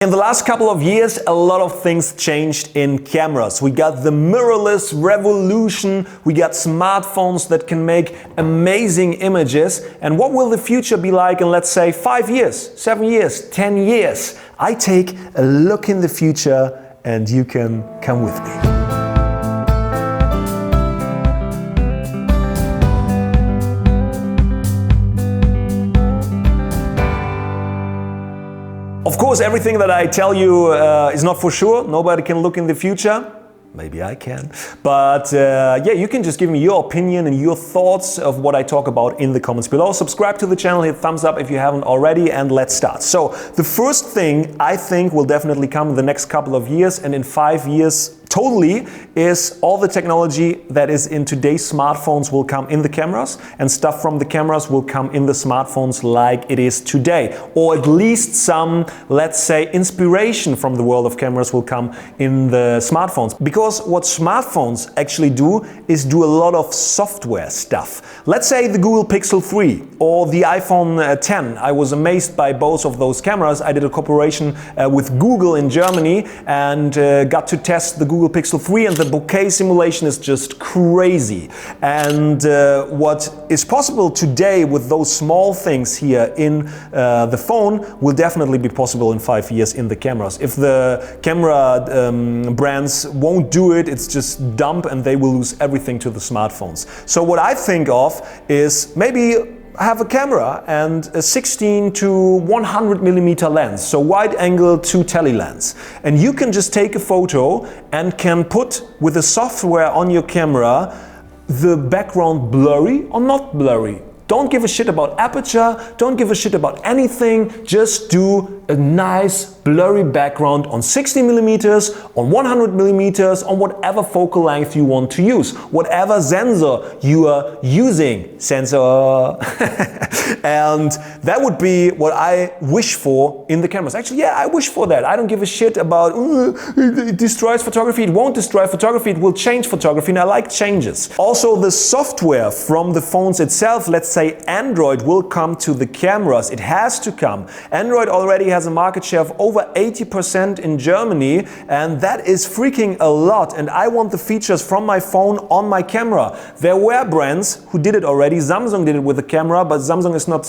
In the last couple of years, a lot of things changed in cameras. We got the mirrorless revolution, we got smartphones that can make amazing images. And what will the future be like in, let's say, 5 years, 7 years, 10 years? I take a look in the future and you can come with me. Of course, everything that I tell you is not for sure. Nobody can look in the future. Maybe I can. But yeah, you can just give me your opinion and your thoughts of what I talk about in the comments below. Subscribe to the channel, hit thumbs up if you haven't already, and let's start. So the first thing I think will definitely come in the next couple of years, and in 5 years totally, is all the technology that is in today's smartphones will come in the cameras, and stuff from the cameras will come in the smartphones like it is today. Or at least some, let's say, inspiration from the world of cameras will come in the smartphones. Because what smartphones actually do is do a lot of software stuff. Let's say the Google Pixel 3 or the iPhone 10. I was amazed by both of those cameras. I did a cooperation with Google in Germany and got to test the Google Pixel 3, and the bokeh simulation is just crazy. And what is possible today with those small things here in the phone will definitely be possible in 5 years in the cameras. If the camera brands won't do it, it's just dumb and they will lose everything to the smartphones. So what I think of is maybe have a camera and a 16 to 100 millimeter lens, so wide angle to tele lens. And you can just take a photo and can put with the software on your camera the background blurry or not blurry. Don't give a shit about aperture, don't give a shit about anything, just do a nice blurry background on 60 millimeters, on 100 millimeters, on whatever focal length you want to use, whatever sensor you are using. Sensor. And that would be what I wish for in the cameras. Actually, yeah, I wish for that. I don't give a shit about it destroys photography, it won't destroy photography, it will change photography, and I like changes. Also, the software from the phones itself, let's say Android, will come to the cameras. It has to come. Android already has a market share of over 80% in Germany, and that is freaking a lot. And I want the features from my phone on my camera. There were brands who did it already. Samsung did it with the camera, but Samsung is not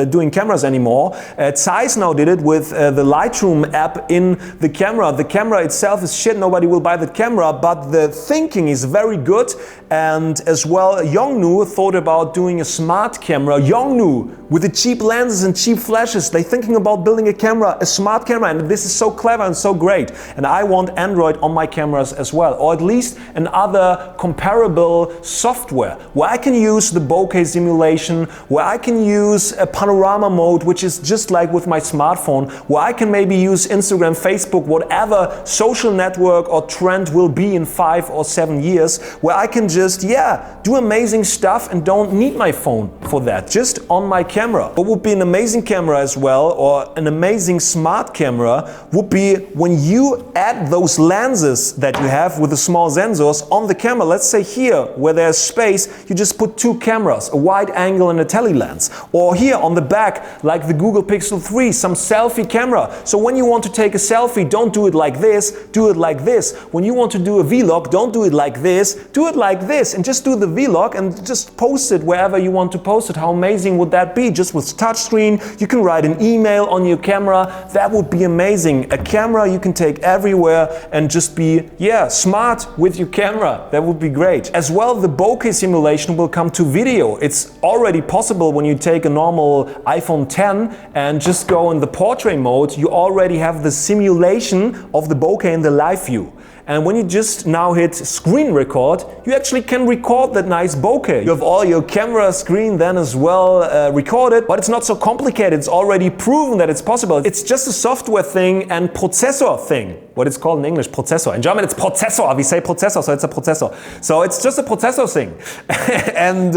doing cameras anymore. Zeiss now did it with the Lightroom app in the camera. The camera itself is shit, nobody will buy the camera, but the thinking is very good. And as well, Yongnuo thought about doing a smart camera. Yongnuo, with the cheap lenses and cheap flashes, they're thinking about building a camera, a smart camera, and this is so clever and so great. And I want Android on my cameras as well, or at least another comparable software where I can use the bokeh simulation, where I can use a panorama mode, which is just like with my smartphone, where I can maybe use Instagram, Facebook, whatever social network or trend will be in 5 or 7 years, where I can just, yeah, do amazing stuff and don't need my phone for that, just on my camera. What would be an amazing camera as well, or an amazing smart camera, would be when you add those lenses that you have with the small sensors on the camera. Let's say here, where there's space, you just put 2 cameras, a wide angle and a tele lens. Or here on the back, like the Google Pixel 3, some selfie camera. So when you want to take a selfie, don't do it like this, do it like this. When you want to do a vlog, don't do it like this, do it like this, and just do the vlog and just post it wherever you want to post it. How amazing would that be? Just with touchscreen, you can write an email on your camera. That would be amazing. A camera you can take everywhere and just be, yeah, smart with your camera. That would be great. As well, the bokeh simulation will come to video. It's already possible when you take a normal iPhone 10 and just go in the portrait mode, you already have the simulation of the bokeh in the live view. And when you just now hit screen record, you actually can record that nice bokeh. You have all your camera screen then as well recorded, but it's not so complicated. It's already proven that it's possible. It's just a software thing and processor thing. What it's called in English, processor. In German it's Prozessor. We say processor, so it's a processor. So it's just a processor thing. And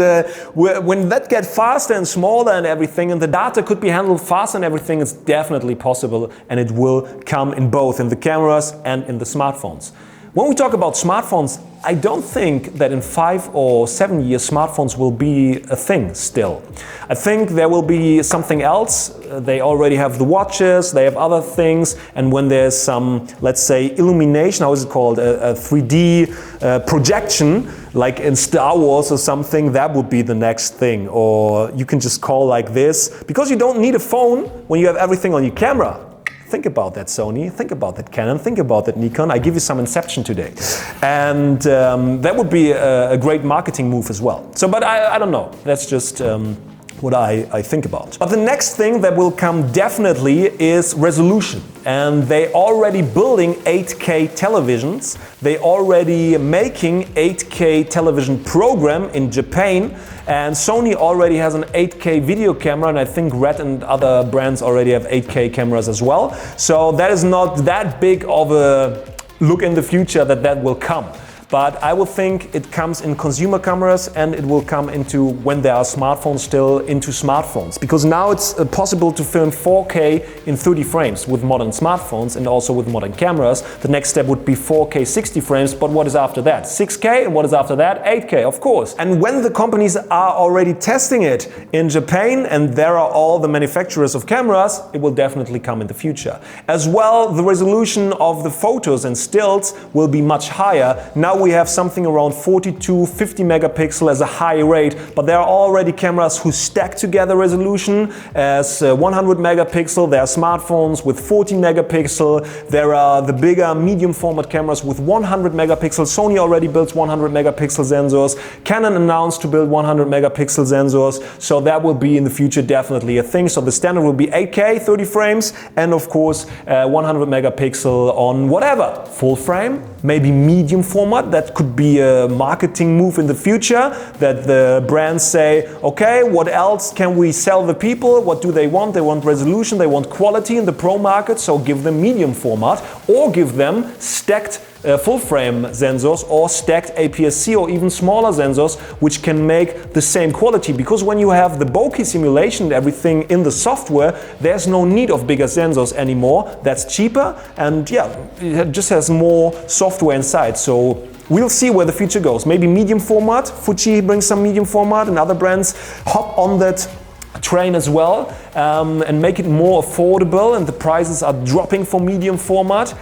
when that gets faster and smaller and everything, and the data could be handled faster and everything, it's definitely possible, and it will come in both, in the cameras and in the smartphones. When we talk about smartphones, I don't think that in 5 or 7 years smartphones will be a thing still. I think there will be something else. They already have the watches, they have other things, and when there's some, let's say, illumination, how is it called, a 3D projection, like in Star Wars or something, that would be the next thing. Or you can just call like this, because you don't need a phone when you have everything on your camera. Think about that, Sony. Think about that, Canon. Think about that, Nikon. I give you some inception today. And that would be a great marketing move as well. So, but I don't know. That's just what I think about. But the next thing that will come definitely is resolution. And they already building 8K televisions. They already making 8K television program in Japan. And Sony already has an 8K video camera, and I think Red and other brands already have 8K cameras as well. So that is not that big of a look in the future that will come. But I would think it comes in consumer cameras, and it will come into, when there are smartphones still, into smartphones. Because now it's possible to film 4K in 30 frames with modern smartphones and also with modern cameras. The next step would be 4K 60 frames, but what is after that? 6K, and what is after that? 8K, of course. And when the companies are already testing it in Japan, and there are all the manufacturers of cameras, it will definitely come in the future. As well, the resolution of the photos and stills will be much higher. Now we have something around 42, 50 megapixel as a high rate, but there are already cameras who stack together resolution as 100 megapixel. There are smartphones with 40 megapixel. There are the bigger medium format cameras with 100 megapixels. Sony already builds 100 megapixel sensors. Canon announced to build 100 megapixel sensors. So that will be in the future definitely a thing. So the standard will be 8K, 30 frames, and of course 100 megapixel on whatever, full frame, maybe medium format. That could be a marketing move in the future, that the brands say, okay, what else can we sell the people? What do they want? They want resolution, they want quality in the pro market, so give them medium format, or give them stacked full frame sensors, or stacked APS-C, or even smaller sensors, which can make the same quality. Because when you have the bokeh simulation and everything in the software, there's no need of bigger sensors anymore. That's cheaper, and yeah, it just has more software inside. So we'll see where the future goes. Maybe medium format. Fuji brings some medium format, and other brands hop on that train as well, and make it more affordable, and the prices are dropping for medium format.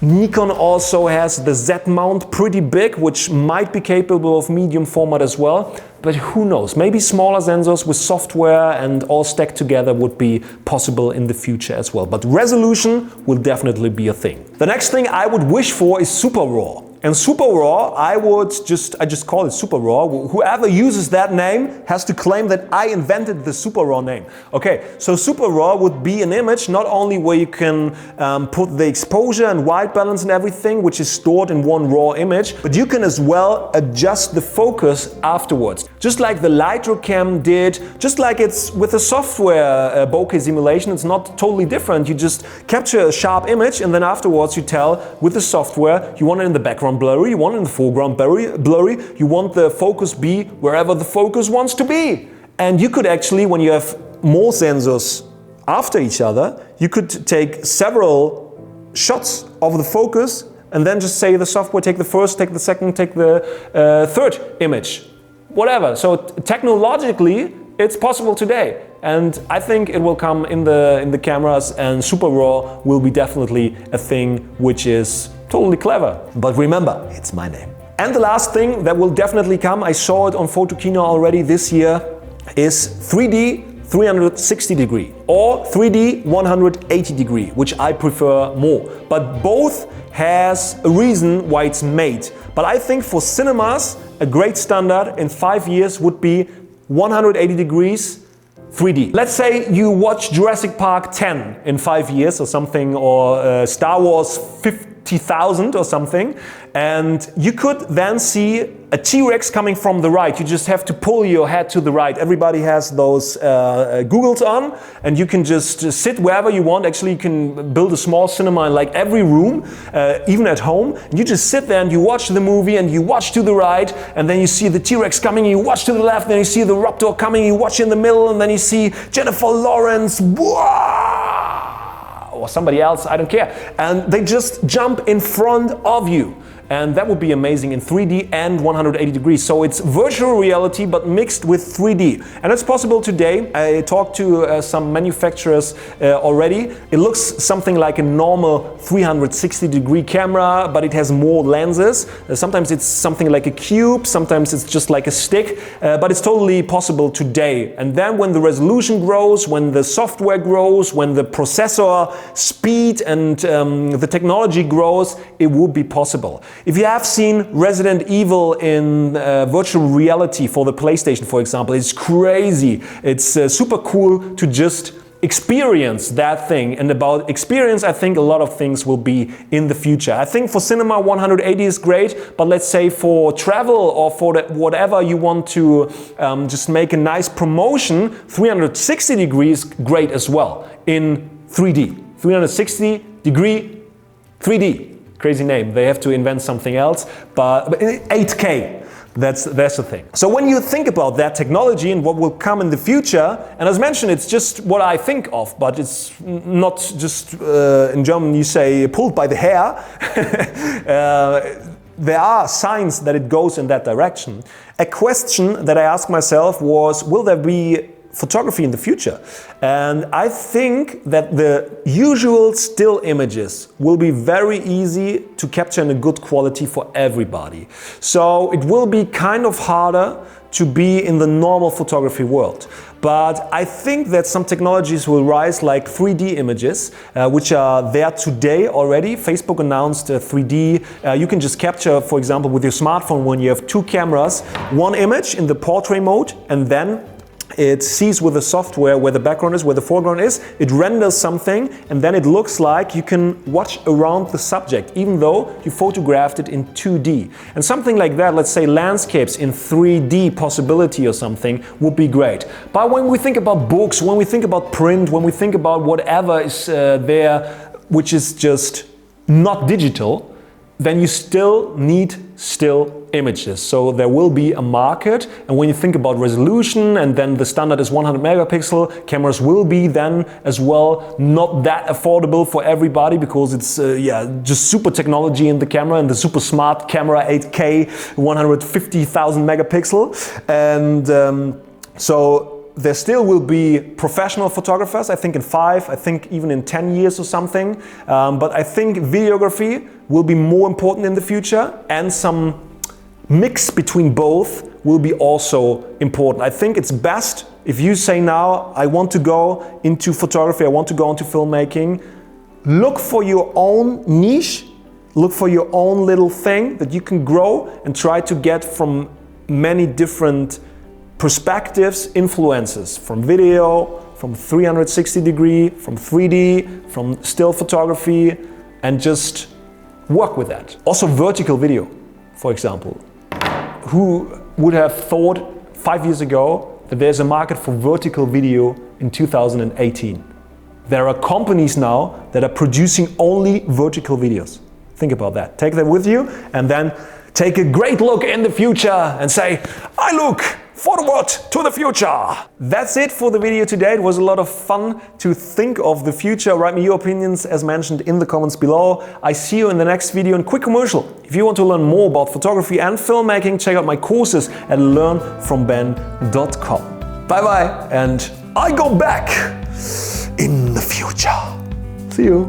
Nikon also has the Z mount, pretty big, which might be capable of medium format as well. But who knows, maybe smaller sensors with software and all stacked together would be possible in the future as well. But resolution will definitely be a thing. The next thing I would wish for is super raw. And super raw, I just call it super raw. Whoever uses that name has to claim that I invented the super raw name. Okay, so super raw would be an image not only where you can put the exposure and white balance and everything, which is stored in one raw image, but you can as well adjust the focus afterwards. Just like the LitroCam did, just like it's with a software bokeh simulation, it's not totally different. You just capture a sharp image, and then afterwards you tell with the software you want it in the background blurry, you want it in the foreground blurry, you want the focus be wherever the focus wants to be. And you could actually, when you have more sensors after each other, you could take several shots of the focus and then just say the software, take the first, take the second, take the third image. Whatever. So technologically, it's possible today. And I think it will come in the cameras, and super raw will be definitely a thing which is totally clever. But remember, it's my name. And the last thing that will definitely come, I saw it on Photokina already this year, is 3D 360 degree or 3D 180 degree, which I prefer more. But both has a reason why it's made. But I think for cinemas, a great standard in 5 years would be 180 degrees 3D. Let's say you watch Jurassic Park 10 in 5 years or something, or Star Wars 50,000 or something, and you could then see a T-Rex coming from the right. You just have to pull your head to the right. Everybody has those goggles on, and you can just sit wherever you want. Actually, you can build a small cinema in like every room, even at home. And you just sit there and you watch the movie, and you watch to the right, and then you see the T-Rex coming, and you watch to the left, then you see the Raptor coming, you watch in the middle, and then you see Jennifer Lawrence, or somebody else, I don't care. And they just jump in front of you. and that would be amazing in 3D and 180 degrees. So it's virtual reality but mixed with 3D, and it's possible today. I talked to some manufacturers already. It looks something like a normal 360 degree camera, but it has more lenses. Sometimes it's something like a cube, sometimes it's just like a stick, but it's totally possible today. And then when the resolution grows, when the software grows, when the processor speed and the technology grows, it would be possible. If you have seen Resident Evil in virtual reality for the PlayStation, for example, it's crazy. It's super cool to just experience that thing. And about experience, I think a lot of things will be in the future. I think for cinema 180 is great, but let's say for travel or for whatever you want to just make a nice promotion, 360 degrees great as well in 3D. 360 degree 3D. Crazy name. They have to invent something else, but 8K. That's the thing. So when you think about that technology and what will come in the future, and as mentioned, it's just what I think of, but it's not just, in German you say, pulled by the hair. There are signs that it goes in that direction. A question that I asked myself was, will there be photography in the future? And I think that the usual still images will be very easy to capture in a good quality for everybody. So it will be kind of harder to be in the normal photography world. But I think that some technologies will rise, like 3D images, which are there today already. Facebook announced 3D. You can just capture, for example, with your smartphone, when you have two cameras, one image in the portrait mode, and then it sees with the software where the background is, where the foreground is, it renders something, and then it looks like you can watch around the subject, even though you photographed it in 2D. And something like that, let's say landscapes in 3D possibility or something, would be great. But when we think about books, when we think about print, when we think about whatever is there, which is just not digital, then you still need still images. So there will be a market, and when you think about resolution, and then the standard is 100 megapixel, cameras will be then as well not that affordable for everybody, because it's just super technology in the camera, and the super smart camera, 8K, 150,000 megapixel. And so there still will be professional photographers, I think in 5, I think even in 10 years or something. But I think videography will be more important in the future, and some mix between both will be also important. I think it's best if you say now, I want to go into photography, I want to go into filmmaking, look for your own niche, look for your own little thing that you can grow, and try to get from many different perspectives, influences, from video, from 360 degree, from 3D, from still photography, and just work with that. Also vertical video, for example. Who would have thought 5 years ago that there's a market for vertical video in 2018? There are companies now that are producing only vertical videos. Think about that. Take that with you, and then take a great look in the future and say, I look forward to the future. That's it for the video today. It was a lot of fun to think of the future. Write me your opinions, as mentioned, in the comments below. I see you in the next video. And quick commercial. If you want to learn more about photography and filmmaking, check out my courses at learnfromben.com. Bye bye, and I go back in the future. See you.